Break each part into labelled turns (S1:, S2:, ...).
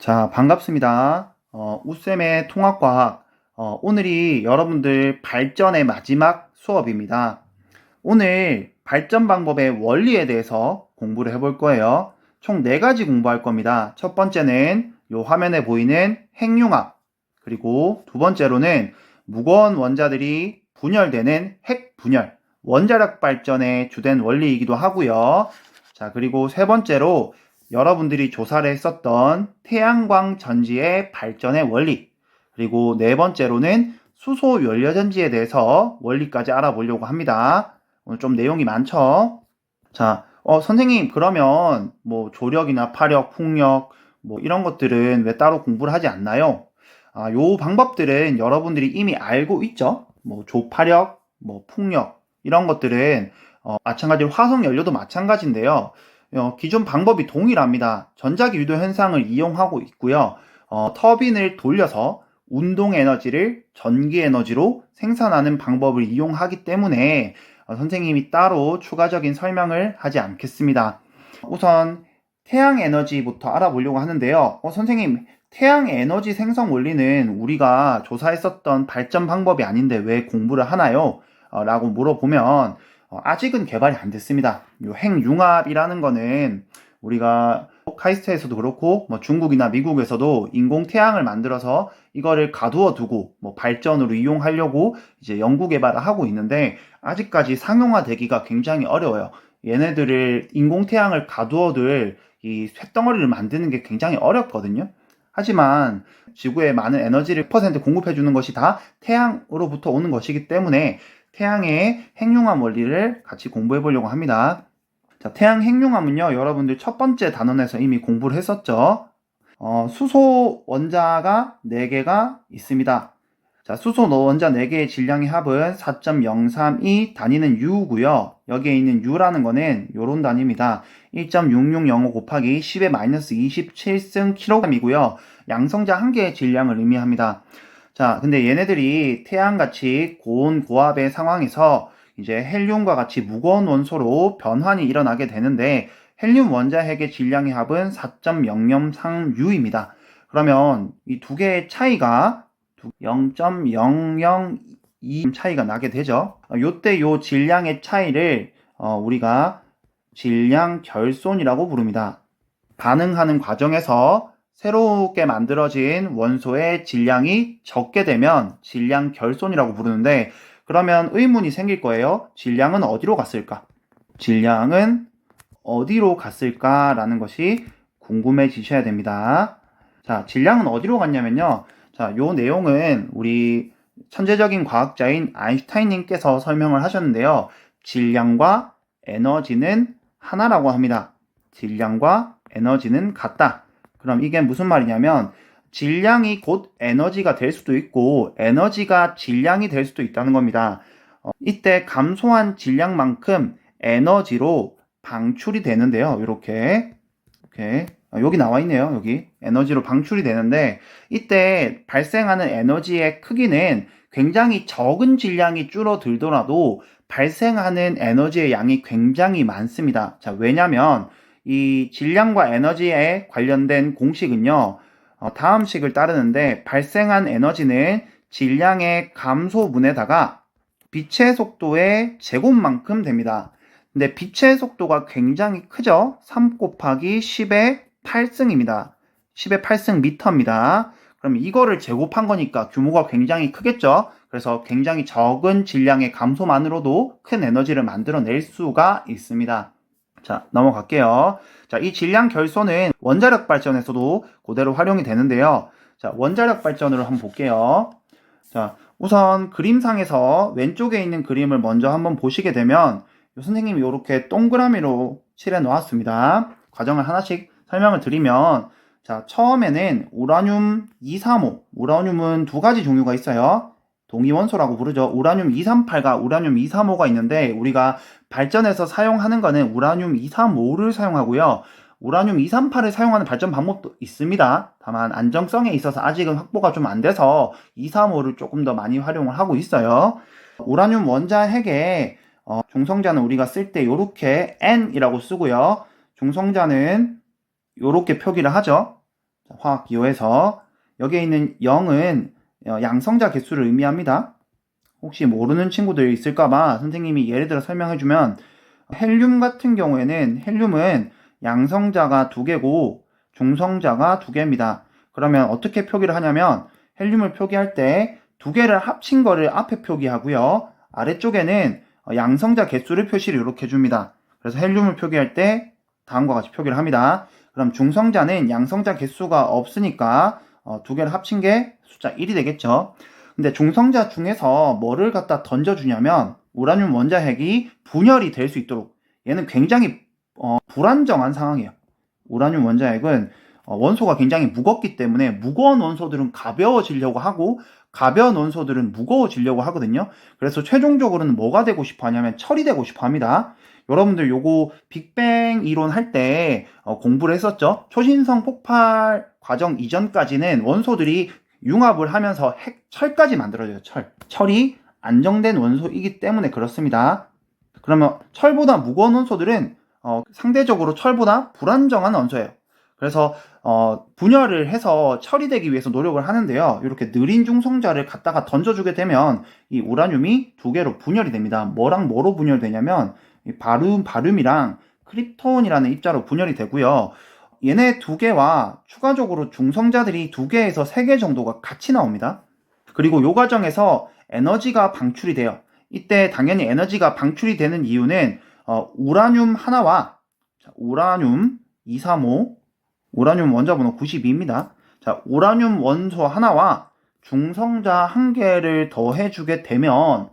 S1: 자, 반갑습니다. 웃쌤의 통합과학. 오늘이 여러분들 발전의 마지막 수업입니다. 오늘 발전 방법의 원리에 대해서 공부를 해볼 거예요. 총 4가지 공부할 겁니다. 첫 번째는 이 화면에 보이는 핵융합, 그리고 두 번째로는 무거운 원자들이 분열되는 핵분열, 원자력 발전의 주된 원리이기도 하고요. 자, 그리고 세 번째로 여러분들이 조사를 했었던 태양광 전지의 발전의 원리, 그리고 네 번째로는 수소 연료전지에 대해서 원리까지 알아보려고 합니다. 오늘 좀 내용이 많죠? 자, 선생님, 그러면 뭐 조력이나 파력, 풍력, 뭐 이런 것들은 왜 따로 공부를 하지 않나요? 요 방법들은 여러분들이 이미 알고 있죠? 뭐 조파력, 뭐 풍력, 이런 것들은 마찬가지로 화석 연료도 마찬가지인데요. 기존 방법이 동일합니다. 전자기 유도 현상을 이용하고 있고요. 터빈을 돌려서 운동 에너지를 전기 에너지로 생산하는 방법을 이용하기 때문에 선생님이 따로 추가적인 설명을 하지 않겠습니다. 우선 태양 에너지부터 알아보려고 하는데요. 선생님, 태양 에너지 생성 원리는 우리가 조사했었던 발전 방법이 아닌데 왜 공부를 하나요? 라고 물어보면 아직은 개발이 안 됐습니다. 요 핵융합이라는 거는 우리가 카이스트에서도 그렇고 뭐 중국이나 미국에서도 인공 태양을 만들어서 이거를 가두어 두고 뭐 발전으로 이용하려고 이제 연구 개발을 하고 있는데 아직까지 상용화되기가 굉장히 어려워요. 얘네들을 인공 태양을 가두어둘 이 쇳덩어리를 만드는 게 굉장히 어렵거든요. 하지만 지구에 많은 에너지를 100% 공급해 주는 것이 다 태양으로부터 오는 것이기 때문에 태양의 핵융합 원리를 같이 공부해 보려고 합니다. 자, 태양 핵융합은요, 여러분들 첫 번째 단원에서 이미 공부를 했었죠. 수소 원자가 4개가 있습니다. 자, 수소 원자 4개의 질량의 합은 4.032 단위는 U고요. 여기에 있는 U라는 거는 요런 단위입니다. 1.6605 곱하기 10의 마이너스 27승 킬로그램이고요. 양성자 한 개의 질량을 의미합니다. 자, 근데 얘네들이 태양같이 고온 고압의 상황에서 이제 헬륨과 같이 무거운 원소로 변환이 일어나게 되는데 헬륨 원자 핵의 질량의 합은 4.003U입니다. 그러면 이 두 개의 차이가 0.002 차이가 나게 되죠. 요때 요 질량의 차이를 우리가 질량 결손이라고 부릅니다. 반응하는 과정에서 새롭게 만들어진 원소의 질량이 적게 되면 질량 결손이라고 부르는데 그러면 의문이 생길 거예요. 질량은 어디로 갔을까? 질량은 어디로 갔을까라는 것이 궁금해지셔야 됩니다. 자, 질량은 어디로 갔냐면요. 자, 요 내용은 우리 천재적인 과학자인 아인슈타인님께서 설명을 하셨는데요. 질량과 에너지는 하나라고 합니다. 질량과 에너지는 같다. 그럼 이게 무슨 말이냐면 질량이 곧 에너지가 될 수도 있고 에너지가 질량이 될 수도 있다는 겁니다. 이때 감소한 질량만큼 에너지로 방출이 되는데요. 이렇게 여기 나와 있네요. 여기 에너지로 방출이 되는데 이때 발생하는 에너지의 크기는 굉장히 적은 질량이 줄어들더라도 발생하는 에너지의 양이 굉장히 많습니다. 자, 왜냐면 이 질량과 에너지에 관련된 공식은요. 다음 식을 따르는데 발생한 에너지는 질량의 감소분에다가 빛의 속도의 제곱만큼 됩니다. 근데 빛의 속도가 굉장히 크죠? 3 곱하기 10의 8승입니다. 10의 8승 미터입니다. 그럼 이거를 제곱한 거니까 규모가 굉장히 크겠죠? 그래서 굉장히 적은 질량의 감소만으로도 큰 에너지를 만들어낼 수가 있습니다. 자, 넘어갈게요. 자, 이 질량 결손은 원자력 발전에서도 그대로 활용이 되는데요. 자, 원자력 발전으로 한번 볼게요. 자, 우선 그림상에서 왼쪽에 있는 그림을 먼저 한번 보시게 되면 선생님이 이렇게 동그라미로 칠해 놓았습니다. 과정을 하나씩 설명을 드리면 자, 처음에는 우라늄 235, 우라늄은 2가지 종류가 있어요. 동위원소라고 부르죠. 우라늄 238과 우라늄 235가 있는데 우리가 발전에서 사용하는 거는 우라늄 235를 사용하고요. 우라늄 238을 사용하는 발전 방법도 있습니다. 다만 안정성에 있어서 아직은 확보가 좀 안 돼서 235를 조금 더 많이 활용을 하고 있어요. 우라늄 원자 핵에 중성자는 우리가 쓸 때 이렇게 N이라고 쓰고요. 중성자는 이렇게 표기를 하죠. 화학 기호에서 여기에 있는 0은 양성자 개수를 의미합니다. 혹시 모르는 친구들 있을까봐 선생님이 예를 들어 설명해주면, 헬륨 같은 경우에는 헬륨은 양성자가 2개고 중성자가 2개입니다. 그러면 어떻게 표기를 하냐면, 헬륨을 표기할 때 2개를 합친 거를 앞에 표기하고요, 아래쪽에는 양성자 개수를 표시를 이렇게 해줍니다. 그래서 헬륨을 표기할 때 다음과 같이 표기를 합니다. 그럼 중성자는 양성자 개수가 없으니까 2개를 합친 게 숫자 1이 되겠죠. 근데 중성자 중에서 뭐를 갖다 던져주냐면, 우라늄 원자핵이 분열이 될 수 있도록, 얘는 굉장히 불안정한 상황이에요. 우라늄 원자핵은 원소가 굉장히 무겁기 때문에 무거운 원소들은 가벼워지려고 하고 가벼운 원소들은 무거워지려고 하거든요. 그래서 최종적으로는 뭐가 되고 싶어 하냐면 철이 되고 싶어 합니다. 여러분들 요거 빅뱅 이론 할 때 공부를 했었죠. 초신성 폭발 과정 이전까지는 원소들이 융합을 하면서 철까지 만들어져요. 철이 안정된 원소이기 때문에 그렇습니다. 그러면 철보다 무거운 원소들은 상대적으로 철보다 불안정한 원소예요. 그래서 분열을 해서 철이 되기 위해서 노력을 하는데요. 이렇게 느린 중성자를 갖다가 던져주게 되면 이 우라늄이 2개로 분열이 됩니다. 뭐랑 뭐로 분열되냐면 이 바륨이랑 크립톤이라는 입자로 분열이 되고요. 얘네 2개와 추가적으로 중성자들이 2개에서 3개 정도가 같이 나옵니다. 그리고 이 과정에서 에너지가 방출이 돼요. 이때 당연히 에너지가 방출이 되는 이유는 우라늄 하나와 우라늄 235, 우라늄 원자 번호 92입니다. 자, 우라늄 원소 하나와 중성자 1개를 더해주게 되면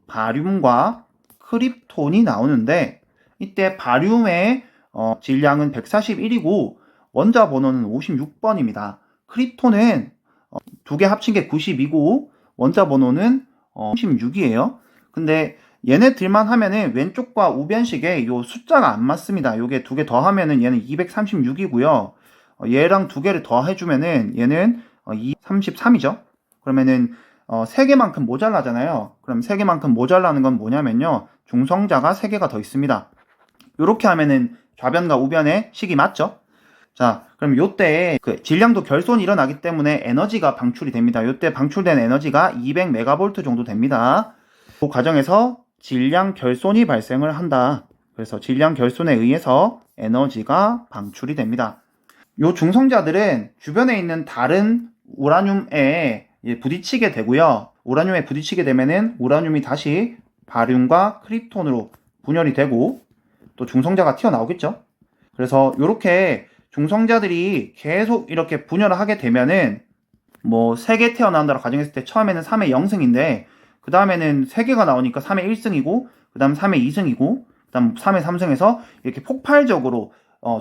S1: 바륨과 크립톤이 나오는데, 이때 바륨의 질량은 141이고 원자 번호는 56번입니다. 크립톤은 2개 합친 게 92고 원자 번호는 36이에요. 근데 얘네들만 하면은 왼쪽과 우변식에 요 숫자가 안 맞습니다. 요게 2개 더하면은 얘는 236이고요. 얘랑 2개를 더해주면은 얘는 233이죠. 그러면은 3개만큼 모자라잖아요. 그럼 3개만큼 모자라는 건 뭐냐면요, 중성자가 3개가 더 있습니다. 요렇게 하면은 좌변과 우변의 식이 맞죠? 자, 그럼 요때 그 질량도 결손이 일어나기 때문에 에너지가 방출이 됩니다. 요때 방출된 에너지가 200메가볼트 정도 됩니다. 그 과정에서 질량 결손이 발생을 한다. 그래서 질량 결손에 의해서 에너지가 방출이 됩니다. 요 중성자들은 주변에 있는 다른 우라늄에 부딪히게 되고요. 우라늄에 부딪히게 되면은 우라늄이 다시 바륨과 크립톤으로 분열이 되고 또 중성자가 튀어나오겠죠. 그래서 이렇게 중성자들이 계속 이렇게 분열을 하게 되면은 뭐 3개 태어난다고 가정했을 때 처음에는 3의 0승인데 그 다음에는 3개가 나오니까 3의 1승이고 그 다음 3의 2승이고 그 다음 3의 3승에서 이렇게 폭발적으로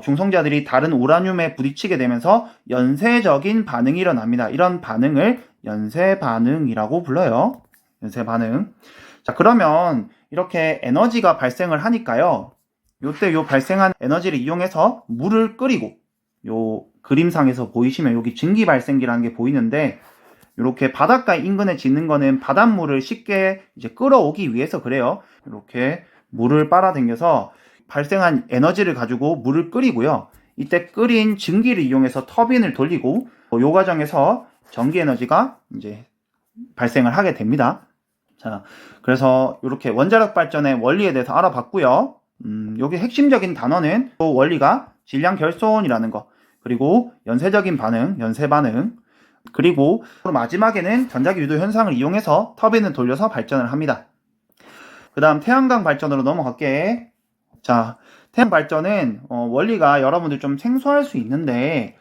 S1: 중성자들이 다른 우라늄에 부딪히게 되면서 연쇄적인 반응이 일어납니다. 이런 반응을 연쇄 반응이라고 불러요. 연쇄 반응. 자, 그러면 이렇게 에너지가 발생을 하니까요. 요때 요 발생한 에너지를 이용해서 물을 끓이고, 요 그림상에서 보이시면 여기 증기 발생기라는 게 보이는데, 이렇게 바닷가 인근에 짓는 거는 바닷물을 쉽게 이제 끌어오기 위해서 그래요. 이렇게 물을 빨아당겨서 발생한 에너지를 가지고 물을 끓이고요. 이때 끓인 증기를 이용해서 터빈을 돌리고, 요 과정에서 전기 에너지가 이제 발생을 하게 됩니다. 자, 그래서 이렇게 원자력 발전의 원리에 대해서 알아봤고요. 여기 핵심적인 단어는 또 원리가 질량 결손이라는 거, 그리고 연쇄적인 반응, 연쇄 반응, 그리고 마지막에는 전자기 유도 현상을 이용해서 터빈을 돌려서 발전을 합니다. 그 다음 태양광 발전으로 넘어갈게. 자, 태양 발전은 원리가 여러분들 좀 생소할 수 있는데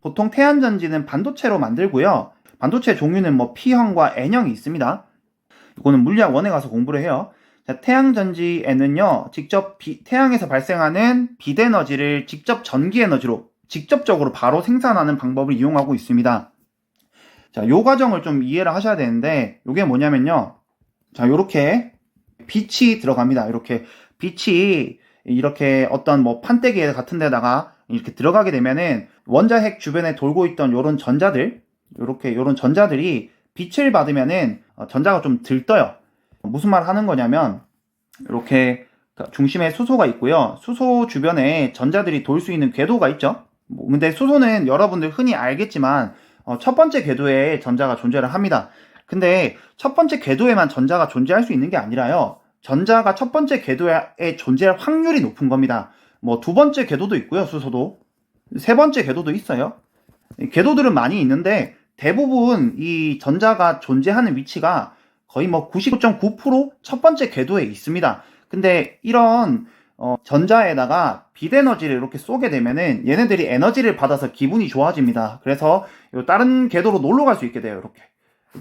S1: 보통 태양전지는 반도체로 만들고요. 반도체 종류는 뭐 P형과 N형이 있습니다. 이거는 물리학 1에 가서 공부를 해요. 자, 태양전지에는요, 직접 태양에서 발생하는 빛에너지를 직접 전기에너지로 직접적으로 바로 생산하는 방법을 이용하고 있습니다. 자, 요 과정을 좀 이해를 하셔야 되는데, 요게 뭐냐면요. 자, 요렇게 빛이 들어갑니다. 이렇게 빛이 이렇게 어떤 뭐 판때기 같은 데다가 이렇게 들어가게 되면은 원자핵 주변에 돌고 있던 요런 전자들, 요런 전자들이 빛을 받으면은 전자가 좀 들떠요. 무슨 말 하는 거냐면, 이렇게 중심에 수소가 있고요. 수소 주변에 전자들이 돌 수 있는 궤도가 있죠. 근데 수소는 여러분들 흔히 알겠지만 첫 번째 궤도에 전자가 존재를 합니다. 근데 첫 번째 궤도에만 전자가 존재할 수 있는 게 아니라요. 전자가 첫 번째 궤도에 존재할 확률이 높은 겁니다. 뭐 두 번째 궤도도 있고요. 수소도. 세 번째 궤도도 있어요. 궤도들은 많이 있는데 대부분 이 전자가 존재하는 위치가 거의 뭐 99.9% 첫 번째 궤도에 있습니다. 근데 이런 전자에다가 빛에너지를 이렇게 쏘게 되면은 얘네들이 에너지를 받아서 기분이 좋아집니다. 그래서 다른 궤도로 놀러 갈 수 있게 돼요. 이렇게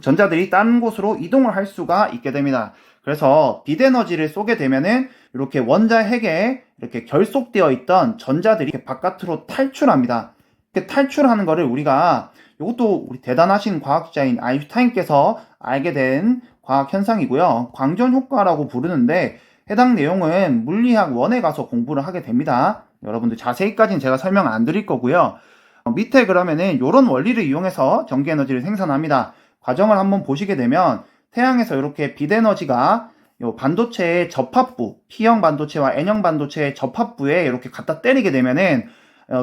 S1: 전자들이 다른 곳으로 이동을 할 수가 있게 됩니다. 그래서 빛에너지를 쏘게 되면은 이렇게 원자핵에 이렇게 결속되어 있던 전자들이 바깥으로 탈출합니다. 이렇게 탈출하는 거를 우리가 이것도 우리 대단하신 과학자인 아인슈타인께서 알게 된 과학 현상이고요. 광전 효과라고 부르는데 해당 내용은 물리학 1에 가서 공부를 하게 됩니다. 여러분들 자세히까지는 제가 설명 안 드릴 거고요. 밑에 그러면은 이런 원리를 이용해서 전기 에너지를 생산합니다. 과정을 한번 보시게 되면 태양에서 이렇게 빛에너지가 요 반도체의 접합부, P형 반도체와 N형 반도체의 접합부에 이렇게 갖다 때리게 되면은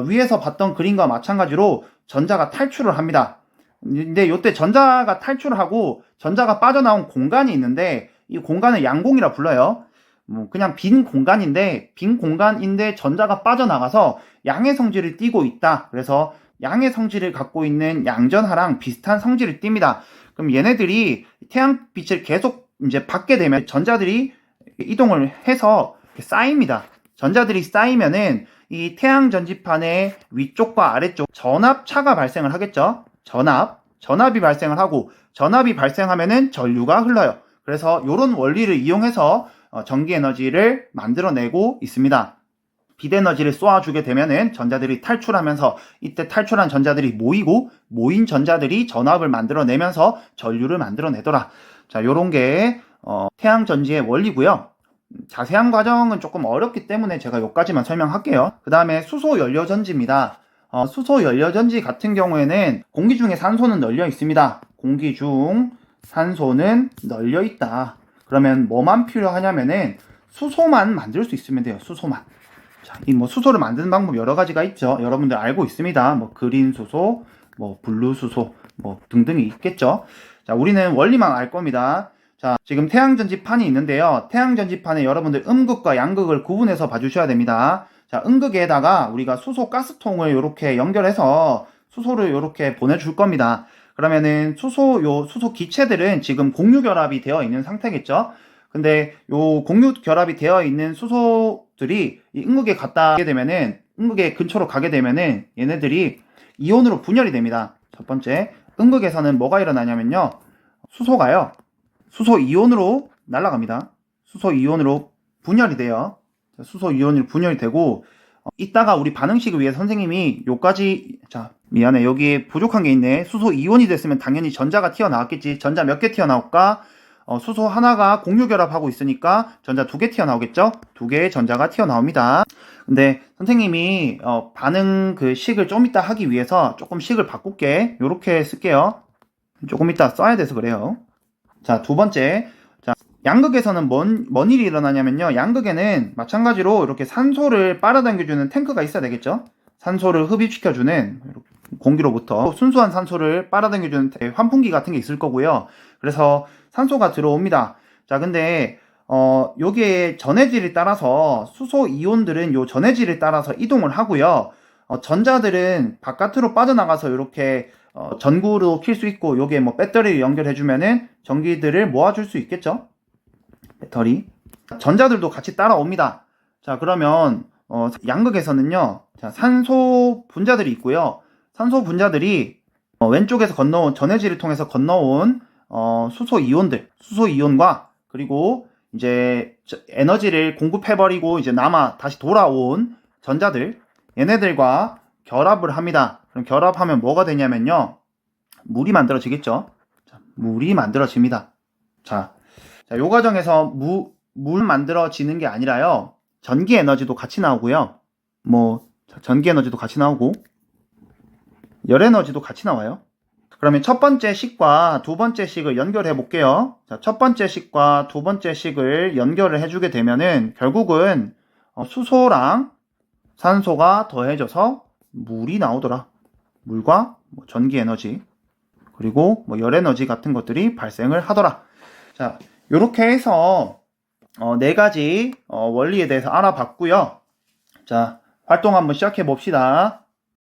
S1: 위에서 봤던 그림과 마찬가지로 전자가 탈출을 합니다. 근데 이때 전자가 탈출을 하고 전자가 빠져나온 공간이 있는데 이 공간을 양공이라 불러요. 그냥 빈 공간인데 전자가 빠져나가서 양의 성질을 띠고 있다. 그래서 양의 성질을 갖고 있는 양전하랑 비슷한 성질을 띱니다. 그럼 얘네들이 태양빛을 계속 이제 받게 되면 전자들이 이동을 해서 쌓입니다. 전자들이 쌓이면은 이 태양 전지판의 위쪽과 아래쪽 전압차가 발생을 하겠죠. 전압이 발생을 하고 전압이 발생하면은 전류가 흘러요. 그래서 이런 원리를 이용해서 전기 에너지를 만들어내고 있습니다. 빛 에너지를 쏘아주게 되면은 전자들이 탈출하면서 이때 탈출한 전자들이 모인 전자들이 전압을 만들어내면서 전류를 만들어내더라. 자, 요런 게 태양 전지의 원리고요. 자세한 과정은 조금 어렵기 때문에 제가 여기까지만 설명할게요. 그 다음에 수소 연료 전지입니다. 수소 연료 전지 같은 경우에는 공기 중에 산소는 널려 있습니다. 공기 중 산소는 널려 있다. 그러면 뭐만 필요하냐면은 수소만 만들 수 있으면 돼요. 수소만. 자, 이 수소를 만드는 방법 여러 가지가 있죠. 여러분들 알고 있습니다. 그린 수소, 블루 수소, 등등이 있겠죠. 자, 우리는 원리만 알 겁니다. 자, 지금 태양전지판이 있는데요. 태양전지판에 여러분들 음극과 양극을 구분해서 봐주셔야 됩니다. 자, 음극에다가 우리가 수소 가스통을 이렇게 연결해서 수소를 이렇게 보내줄 겁니다. 그러면은 수소 기체들은 지금 공유 결합이 되어 있는 상태겠죠. 근데 요 공유 결합이 되어 있는 수소들이 이 음극에 가게 되면은 음극의 근처로 가게 되면은 얘네들이 이온으로 분열이 됩니다. 첫 번째, 음극에서는 뭐가 일어나냐면요. 수소가요. 수소 이온으로 날아갑니다. 수소 이온으로 분열이 돼요. 수소 이온으로 분열이 되고 이따가 우리 반응식을 위해 선생님이 요까지 미안해 여기 부족한 게 있네. 수소 이온이 됐으면 당연히 전자가 튀어나왔겠지. 전자 몇 개 튀어나올까? 수소 하나가 공유 결합하고 있으니까 전자 2개 튀어나오겠죠? 2개의 전자가 튀어나옵니다. 근데 선생님이 반응 그 식을 좀 이따 하기 위해서 조금 식을 바꿀게. 요렇게 쓸게요. 조금 이따 써야 돼서 그래요. 자, 두 번째. 자, 양극에서는 뭔 일이 일어나냐면요. 양극에는 마찬가지로 이렇게 산소를 빨아당겨주는 탱크가 있어야 되겠죠? 산소를 흡입시켜주는 공기로부터 순수한 산소를 빨아당겨주는 환풍기 같은 게 있을 거고요. 그래서 산소가 들어옵니다. 자, 근데 여기에 전해질에 따라서 수소 이온들은 요 전해질에 따라서 이동을 하고요. 전자들은 바깥으로 빠져나가서 이렇게 전구로 킬 수 있고 여기에 배터리를 연결해주면은 전기들을 모아줄 수 있겠죠? 배터리. 전자들도 같이 따라옵니다. 자, 그러면 양극에서는요. 자, 산소 분자들이 있고요. 산소 분자들이 왼쪽에서 건너온 전해질을 통해서 건너온 수소 이온과 그리고 이제 에너지를 공급해버리고 이제 다시 돌아온 전자들 얘네들과 결합을 합니다. 그럼 결합하면 뭐가 되냐면요. 물이 만들어지겠죠. 자, 물이 만들어집니다. 자, 요 과정에서 물 만들어지는 게 아니라요. 전기 에너지도 같이 나오고요. 전기 에너지도 같이 나오고 열 에너지도 같이 나와요. 그러면 첫 번째 식과 두 번째 식을 연결해 볼게요. 자, 첫 번째 식과 두 번째 식을 연결을 해주게 되면은 결국은 수소랑 산소가 더해져서 물이 나오더라. 물과 뭐 전기 에너지, 그리고 뭐 열 에너지 같은 것들이 발생을 하더라. 자, 요렇게 해서 네 가지 원리에 대해서 알아봤고요. 자, 활동 한번 시작해 봅시다.